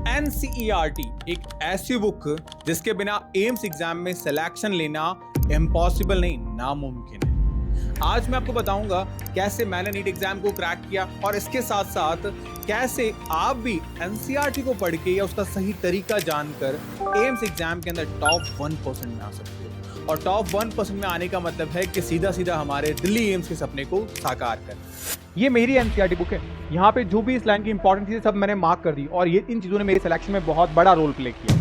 NCERT एक ऐसी book जिसके बिना एम्स एग्जाम में सिलेक्शन लेना इम्पॉसिबल नहीं, नामुमकिन है। आज मैं आपको बताऊंगा कैसे मैंने नीट एग्जाम को क्रैक किया और इसके साथ साथ कैसे आप भी एनसीईआरटी को पढ़ के या उसका सही तरीका जानकर एम्स एग्जाम के अंदर टॉप 1% में आ सकते हो। और टॉप 1% में आने का मतलब है कि सीधा सीधा हमारे दिल्ली एम्स के सपने को साकार करना। ये मेरी एनसीईआरटी बुक है। यहाँ पे जो भी इस लाइन की इंपॉर्टेंट चीजें सब मैंने मार्क कर दी और ये इन चीजों ने मेरे सिलेक्शन में बहुत बड़ा रोल प्ले किया।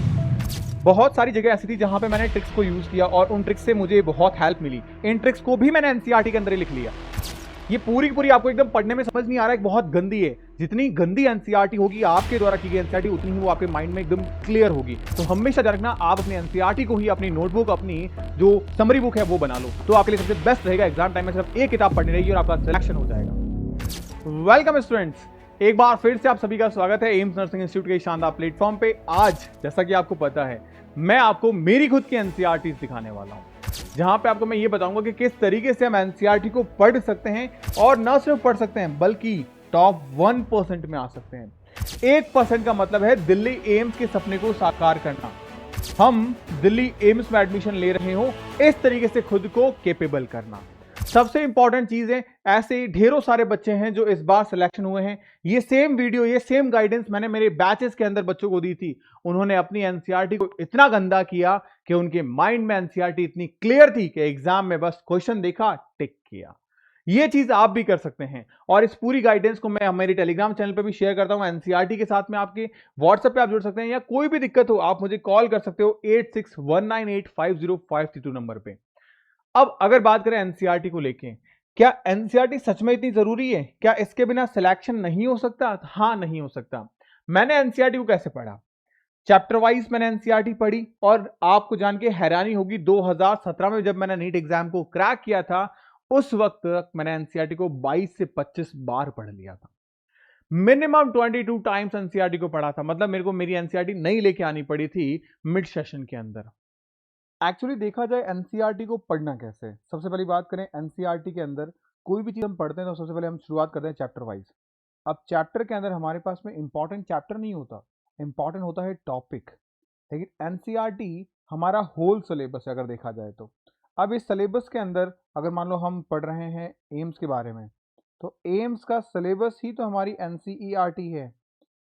बहुत सारी जगह ऐसी थी जहां पे मैंने ट्रिक्स को यूज किया और उन ट्रिक्स से मुझे बहुत हेल्प मिली। इन ट्रिक्स को भी मैंने एनसीईआरटी के अंदर ही लिख लिया। ये पूरी की पूरी आपको एकदम पढ़ने में समझ नहीं आ रहा है, बहुत गंदी है। जितनी गंदी एनसीईआरटी होगी आपके द्वारा की गई एनसीईआरटी, उतनी ही वो आपके माइंड में एकदम क्लियर होगी। तो हमेशा ध्यान रखना, आप अपनी एनसीईआरटी को ही अपनी नोटबुक, अपनी जो समरी बुक है वो बना लो, तो आपके लिए सबसे बेस्ट रहेगा। एग्जाम टाइम में सिर्फ एक किताब पढ़नी रहेगी और आपका सिलेक्शन हो जाएगा। वेलकम स्टूडेंट्स, एक बार फिर से आप सभी का स्वागत है एम्स नर्सिंग इंस्टीट्यूट के शानदार प्लेटफॉर्म पे। आज जैसा कि आपको पता है, मैं आपको मेरी खुद की एनसीईआरटी दिखाने वाला हूं, जहां पे आपको मैं ये बताऊंगा कि किस तरीके से हम एनसीईआरटी को पढ़ सकते हैं और न सिर्फ पढ़ सकते हैं बल्कि टॉप 1% में आ सकते हैं। 1% का मतलब है दिल्ली एम्स के सपने को साकार करना। हम दिल्ली एम्स में एडमिशन ले रहे हो, इस तरीके से खुद को कैपेबल करना। सबसे इंपॉर्टेंट चीज है, ऐसे ढेरों सारे बच्चे हैं जो इस बार सिलेक्शन हुए हैं। ये सेम वीडियो, ये सेम गाइडेंस मैंने मेरे बैचेस के अंदर बच्चों को दी थी। उन्होंने अपनी एनसीईआरटी को इतना गंदा किया कि उनके माइंड में एनसीईआरटी इतनी क्लियर थी कि एग्जाम में बस क्वेश्चन देखा, टिक किया। ये चीज आप भी कर सकते हैं और इस पूरी गाइडेंस को मैं मेरे टेलीग्राम चैनल पे भी शेयर करता हूं। एनसीईआरटी के साथ में आपके व्हाट्सएप पे आप जुड़ सकते हैं, या कोई भी दिक्कत हो आप मुझे कॉल कर सकते हो 8619850532 नंबर पे। अब अगर बात करें एनसीईआरटी को लेके, क्या एनसीईआरटी सच में इतनी जरूरी है? क्या इसके बिना सिलेक्शन नहीं हो सकता? हाँ, नहीं हो सकता। मैंने एनसीईआरटी को कैसे पढ़ा? चैप्टर वाइज मैंने एनसीईआरटी पढ़ी और आपको जान के हैरानी होगी, 2017 में जब मैंने नीट एग्जाम को क्रैक किया था, उस वक्त तक मैंने एनसीईआरटी को 22 से 25 बार पढ़ लिया था। मिनिमम 22 टाइम्स एनसीईआरटी को पढ़ा था। मतलब मेरे को मेरी एनसीईआरटी नहीं लेके आनी पड़ी थी मिड सेशन के अंदर। एक्चुअली देखा जाए एनसीईआरटी को पढ़ना कैसे है, सबसे पहली बात करें एनसीईआरटी के अंदर कोई भी चीज हम पढ़ते हैं तो सबसे पहले हम शुरुआत करते हैं चैप्टर वाइज। अब चैप्टर के अंदर हमारे पास में इंपॉर्टेंट चैप्टर नहीं होता, इंपॉर्टेंट होता है टॉपिक। लेकिन एनसीईआरटी हमारा होल सिलेबस है अगर देखा जाए तो। अब इस सिलेबस के अंदर अगर मान लो हम पढ़ रहे हैं एम्स के बारे में, तो एम्स का सिलेबस ही तो हमारी एनसीईआरटी है।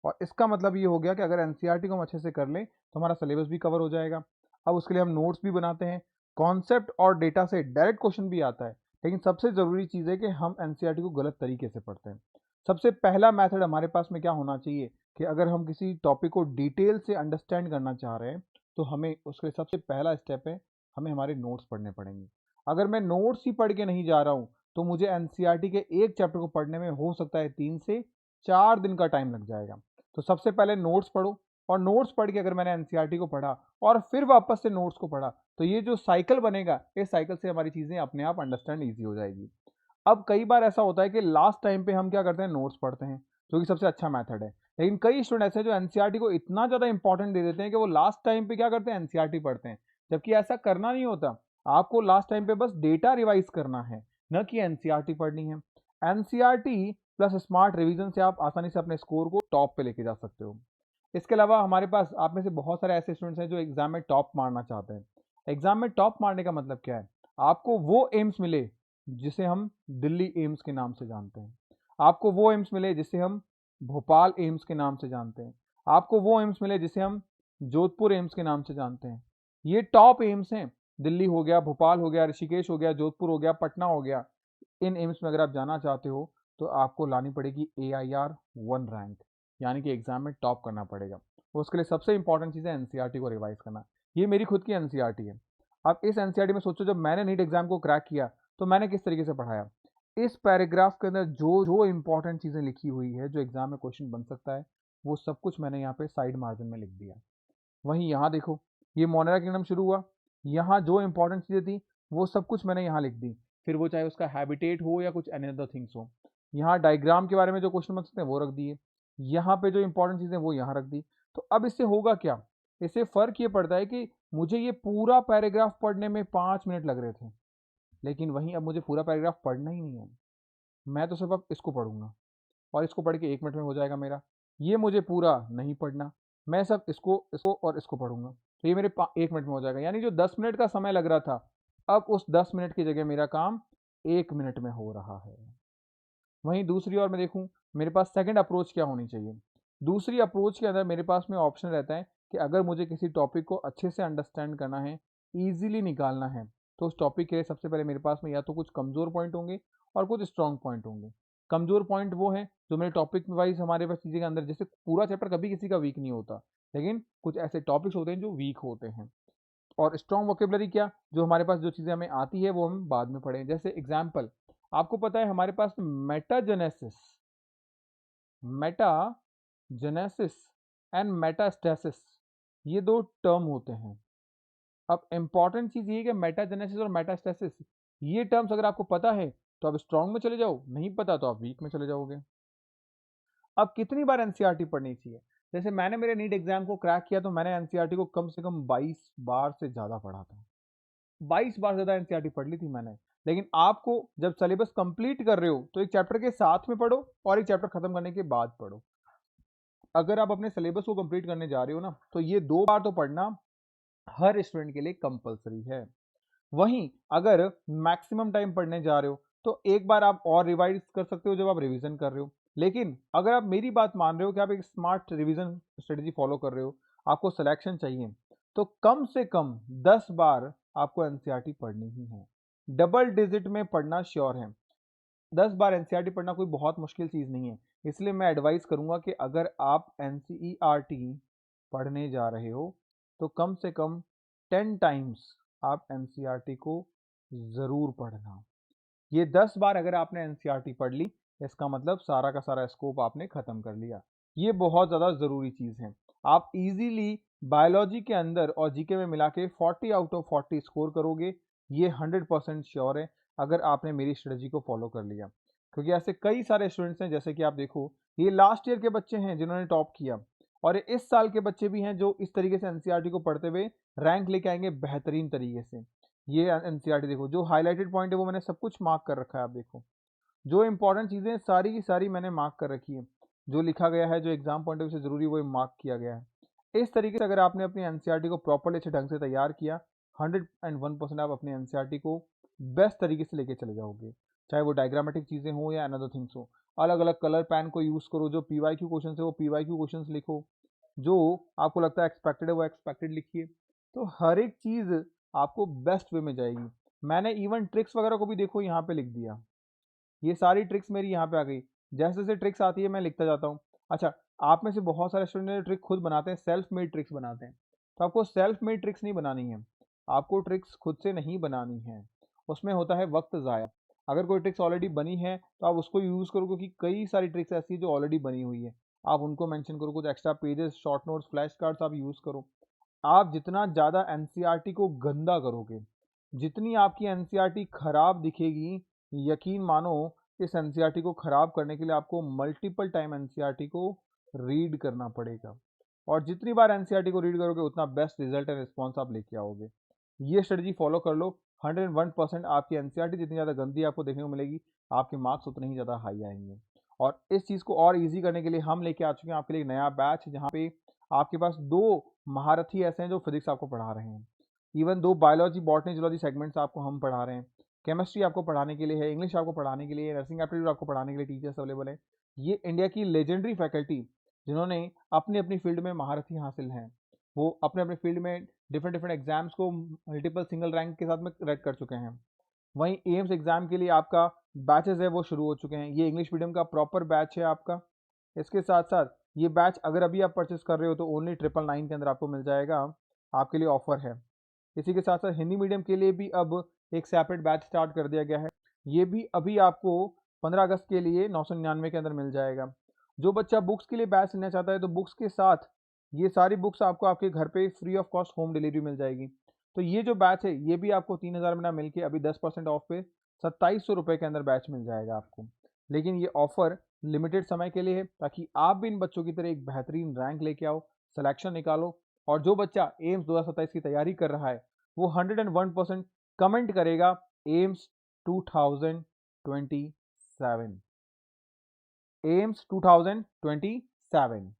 और इसका मतलब ये हो गया कि अगर एनसीईआरटी को हम अच्छे से कर लें तो हमारा सिलेबस भी कवर हो जाएगा। अब उसके लिए हम नोट्स भी बनाते हैं, कॉन्सेप्ट और डेटा से डायरेक्ट क्वेश्चन भी आता है। लेकिन सबसे ज़रूरी चीज़ है कि हम एनसीईआरटी को गलत तरीके से पढ़ते हैं। सबसे पहला मेथड हमारे पास में क्या होना चाहिए कि अगर हम किसी टॉपिक को डिटेल से अंडरस्टैंड करना चाह रहे हैं तो हमें उसके सबसे पहला स्टेप है, हमें हमारे नोट्स पढ़ने पड़ेंगे। अगर मैं नोट्स ही पढ़ के नहीं जा रहा हूँ तो मुझे एनसीईआरटी के एक चैप्टर को पढ़ने में हो सकता है 3 से 4 दिन का टाइम लग जाएगा। तो सबसे पहले नोट्स पढ़ो, और नोट्स पढ़ के अगर मैंने एनसीईआरटी को पढ़ा और फिर वापस से नोट्स को पढ़ा, तो ये जो साइकिल बनेगा, इस साइकिल से हमारी चीज़ें अपने आप अंडरस्टैंड ईजी हो जाएगी। अब कई बार ऐसा होता है कि लास्ट टाइम पे हम क्या करते हैं, नोट्स पढ़ते हैं, जो कि सबसे अच्छा मेथड है। लेकिन कई स्टूडेंट ऐसे हैं जो एनसीईआरटी को इतना ज़्यादा इंपॉर्टेंट दे देते हैं कि वो लास्ट टाइम पे क्या करते हैं, एनसीईआरटी पढ़ते हैं। जबकि ऐसा करना नहीं होता। आपको लास्ट टाइम पे बस डेटा रिवाइज करना है, न कि एनसीईआरटी पढ़नी है। एनसीईआरटी प्लस स्मार्ट रिवीजन से आप आसानी से अपने स्कोर को टॉप पे लेके जा सकते हो। इसके अलावा हमारे पास आप में से बहुत सारे ऐसे स्टूडेंट्स हैं जो एग्जाम में टॉप मारना चाहते हैं। एग्जाम में टॉप मारने का मतलब क्या है? आपको वो एम्स मिले जिसे हम दिल्ली एम्स के नाम से जानते हैं। आपको वो एम्स मिले जिसे हम भोपाल एम्स के नाम से जानते हैं। आपको वो एम्स मिले जिसे हम जोधपुर एम्स के नाम से जानते हैं। ये टॉप एम्स हैं। दिल्ली हो गया, भोपाल हो गया, ऋषिकेश हो गया, जोधपुर हो गया, पटना हो गया। इन एम्स में अगर आप जाना चाहते हो तो आपको लानी पड़ेगी AIR 1 रैंक, यानी कि एग्जाम में टॉप करना पड़ेगा। उसके लिए सबसे इंपॉर्टेंट चीज़ है एनसीईआरटी को रिवाइज करना। ये मेरी खुद की एनसीईआरटी है। अब इस एनसीईआरटी में सोचो, जब मैंने नीट एग्जाम को क्रैक किया तो मैंने किस तरीके से पढ़ाया। इस पैराग्राफ के अंदर जो जो इंपॉर्टेंट चीज़ें लिखी हुई है, जो एग्जाम में क्वेश्चन बन सकता है, वो सब कुछ मैंने यहाँ पे साइड मार्जिन में लिख दिया। वहीं यहाँ देखो, ये मोनेरा किंगडम शुरू हुआ, यहाँ जो इंपॉर्टेंट चीज़ें थी वो सब कुछ मैंने यहाँ लिख दी। फिर वो चाहे उसका हैबिटेट हो या कुछ अनदर थिंग्स हो। यहाँ डायग्राम के बारे में जो क्वेश्चन बन सकते हैं वो रख दिए। यहाँ पे जो इंपॉर्टेंट चीज़ें वो यहाँ रख दी। तो अब इससे होगा क्या? इससे फ़र्क ये पड़ता है कि मुझे ये पूरा पैराग्राफ पढ़ने में 5 मिनट लग रहे थे, लेकिन वहीं अब मुझे पूरा पैराग्राफ पढ़ना ही नहीं है। मैं तो सिर्फ अब इसको पढ़ूंगा और इसको पढ़ के 1 मिनट में हो जाएगा मेरा। ये मुझे पूरा नहीं पढ़ना, मैं सब इसको इसको और इसको पढ़ूंगा, तो ये मेरे 1 मिनट में हो जाएगा। यानी जो 10 मिनट का समय लग रहा था, अब उस 10 मिनट की जगह मेरा काम 1 मिनट में हो रहा है। वहीं दूसरी ओर मैं देखूं, मेरे पास सेकंड अप्रोच क्या होनी चाहिए। दूसरी अप्रोच के अंदर मेरे पास में ऑप्शन रहता है कि अगर मुझे किसी टॉपिक को अच्छे से अंडरस्टैंड करना है, ईजिली निकालना है, तो उस टॉपिक के लिए सबसे पहले मेरे पास में या तो कुछ कमज़ोर पॉइंट होंगे और कुछ स्ट्रॉन्ग पॉइंट होंगे। कमज़ोर पॉइंट वो है जो मेरे टॉपिक वाइज हमारे पास चीज़ें के अंदर, जैसे पूरा चैप्टर कभी किसी का वीक नहीं होता, लेकिन कुछ ऐसे टॉपिक्स होते हैं जो वीक होते हैं। और स्ट्रॉन्ग वोकेबलरी क्या, जो हमारे पास जो चीज़ें हमें आती है वो हम बाद में पढ़ें। जैसे एग्जाम्पल, आपको पता है हमारे पास मेटाजेनेसिस, मेटाजेनेसिस एंड मेटास्टेसिस, ये दो टर्म होते हैं। अब इंपॉर्टेंट चीज़ ये है कि मेटाजेनेसिस और मेटास्टेसिस, ये टर्म्स अगर आपको पता है तो आप स्ट्रॉन्ग में चले जाओ, नहीं पता तो आप वीक में चले जाओगे। अब कितनी बार एनसीईआरटी पढ़नी चाहिए? जैसे मैंने मेरे नीट एग्जाम को क्रैक किया तो मैंने एनसीईआरटी को कम से कम 22 बार से ज़्यादा पढ़ा था। 22 बार ज़्यादा एनसीईआरटी पढ़ ली थी मैंने। लेकिन आपको जब सिलेबस कंप्लीट कर रहे हो तो एक चैप्टर के साथ में पढ़ो और एक चैप्टर खत्म करने के बाद पढ़ो। अगर आप अपने सिलेबस को कंप्लीट करने जा रहे हो ना, तो ये 2 बार तो पढ़ना हर स्टूडेंट के लिए कंपलसरी है। वहीं अगर मैक्सिमम टाइम पढ़ने जा रहे हो तो एक बार आप और रिवाइज कर सकते हो जब आप रिवीजन कर रहे हो। लेकिन अगर आप मेरी बात मान रहे हो कि आप एक स्मार्ट रिवीजन स्ट्रेटजी फॉलो कर रहे हो, आपको सिलेक्शन चाहिए, तो कम से कम 10 बार आपको एनसीईआरटी पढ़नी ही है। डबल डिजिट में पढ़ना श्योर है। 10 बार एनसीईआरटी पढ़ना कोई बहुत मुश्किल चीज़ नहीं है। इसलिए मैं एडवाइस करूंगा कि अगर आप एनसीईआरटी पढ़ने जा रहे हो तो कम से कम 10 टाइम्स आप एनसीईआरटी को ज़रूर पढ़ना। ये 10 बार अगर आपने एनसीईआरटी पढ़ ली, इसका मतलब सारा का सारा स्कोप आपने ख़त्म कर लिया। ये बहुत ज़्यादा ज़रूरी चीज़ है। आप इजीली बायोलॉजी के अंदर और जीके में मिला के 40 आउट ऑफ 40 स्कोर करोगे, ये 100% श्योर है अगर आपने मेरी स्ट्रेटजी को फॉलो कर लिया। क्योंकि ऐसे कई सारे स्टूडेंट्स हैं, जैसे कि आप देखो, ये लास्ट ईयर के बच्चे हैं जिन्होंने टॉप किया, और इस साल के बच्चे भी हैं जो इस तरीके से एनसीईआरटी को पढ़ते हुए रैंक लेके आएंगे बेहतरीन तरीके से। ये एनसीईआरटी देखो, जो हाईलाइटेड पॉइंट है वो मैंने सब कुछ मार्क कर रखा है। आप देखो, जो इंपॉर्टेंट चीज़ें सारी की सारी मैंने मार्क कर रखी है, जो लिखा गया है, जो एग्जाम पॉइंट ऑफ व्यू से जरूरी वो मार्क किया गया है। इस तरीके से अगर आपने अपनी एनसीईआरटी को प्रॉपर्ली अच्छे ढंग से तैयार किया, 101% आप अपनी एनसीईआरटी को बेस्ट तरीके से लेके चले जाओगे। चाहे वो डायग्रामेटिक चीज़ें हो या अनदर थिंग्स हो, अलग अलग कलर पैन को यूज़ करो, जो पीवाईक्यू क्वेश्चन है वो पीवाईक्यू क्वेश्चन लिखो, जो आपको लगता है एक्सपेक्टेड है वो एक्सपेक्टेड लिखिए। तो हर एक चीज़ आपको बेस्ट वे में जाएगी। मैंने इवन ट्रिक्स वगैरह को भी देखो यहाँ पे लिख दिया। ये सारी ट्रिक्स मेरी यहाँ पे आ गई। जैसे जैसे ट्रिक्स आती है मैं लिखता जाता हूँ। अच्छा, आप में से बहुत सारे स्टूडेंट ट्रिक खुद बनाते हैं, सेल्फ मेड ट्रिक्स बनाते हैं। तो आपको सेल्फ मेड ट्रिक्स नहीं बनानी है, आपको ट्रिक्स खुद से नहीं बनानी है। उसमें होता है वक्त ज़ाया। अगर कोई ट्रिक्स ऑलरेडी बनी है तो आप उसको यूज़ करो, क्योंकि कई सारी ट्रिक्स ऐसी है जो ऑलरेडी बनी हुई है। आप उनको मेंशन करो, कुछ extra pages, short notes, flash cards आप यूज़ करो। आप जितना ज़्यादा एनसीईआरटी को गंदा करोगे, जितनी आपकी एनसीईआरटी खराब दिखेगी, यकीन मानो इस एनसीईआरटी को खराब करने के लिए आपको मल्टीपल टाइम एनसीईआरटी को रीड करना पड़ेगा। और जितनी बार एनसीईआरटी को रीड करोगे उतना बेस्ट रिजल्ट एंड रिस्पॉन्स आप लेके आओगे। ये स्ट्रेटजी फॉलो कर लो, 101% आपकी एनसीईआरटी जितनी ज़्यादा गंदी आपको देखने को मिलेगी, आपके मार्क्स उतने ही ज़्यादा हाई आएंगे। और इस चीज़ को और ईजी करने के लिए हम लेके आ चुके हैं आपके लिए एक नया बैच, जहाँ पे आपके पास 2 महारथी ऐसे हैं जो फिजिक्स आपको पढ़ा रहे हैं। Even 2 biology, botany, zoology segments आपको हम पढ़ा रहे हैं। केमिस्ट्री आपको पढ़ाने के लिए है, इंग्लिश आपको पढ़ाने के लिए, नर्सिंग एप्टीट्यूड आपको पढ़ाने के लिए टीचर्स अवेलेबल हैं। ये इंडिया की लेजेंडरी फैकल्टी जिन्होंने अपनी अपनी फील्ड में महारथी हासिल हैं, वो अपने अपने फील्ड में डिफरेंट डिफरेंट एग्जाम्स को मल्टीपल सिंगल रैंक के साथ में क्रैक कर चुके हैं। वहीं एम्स एग्जाम के लिए आपका बैचेस है वो शुरू हो चुके हैं। ये इंग्लिश मीडियम का प्रॉपर बैच है आपका। इसके साथ साथ ये बैच अगर अभी आप परचेस कर रहे हो तो ओनली 999 के अंदर आपको मिल जाएगा, आपके लिए ऑफर है। इसी के साथ साथ हिंदी मीडियम के लिए भी अब एक सेपरेट बैच स्टार्ट कर दिया गया है। ये भी अभी आपको 15 अगस्त के लिए 999 के अंदर मिल जाएगा। जो बच्चा बुक्स के लिए बैच लेना चाहता है तो बुक्स के साथ ये सारी बुक्स आपको आपके घर पे free of cost home delivery मिल जाएगी। तो ये जो बैच है ये भी आपको 3000 में ना मिल के अभी 10% ऑफ पे 2700 रुपये के अंदर बैच मिल जाएगा आपको। लेकिन ये ऑफर लिमिटेड समय के लिए है, ताकि आप भी इन बच्चों की तरह एक बेहतरीन रैंक लेके आओ, सिलेक्शन निकालो। और जो बच्चा एम्स 2027 की तैयारी कर रहा है वो 101% कमेंट करेगा एम्स 2027, एम्स 2027।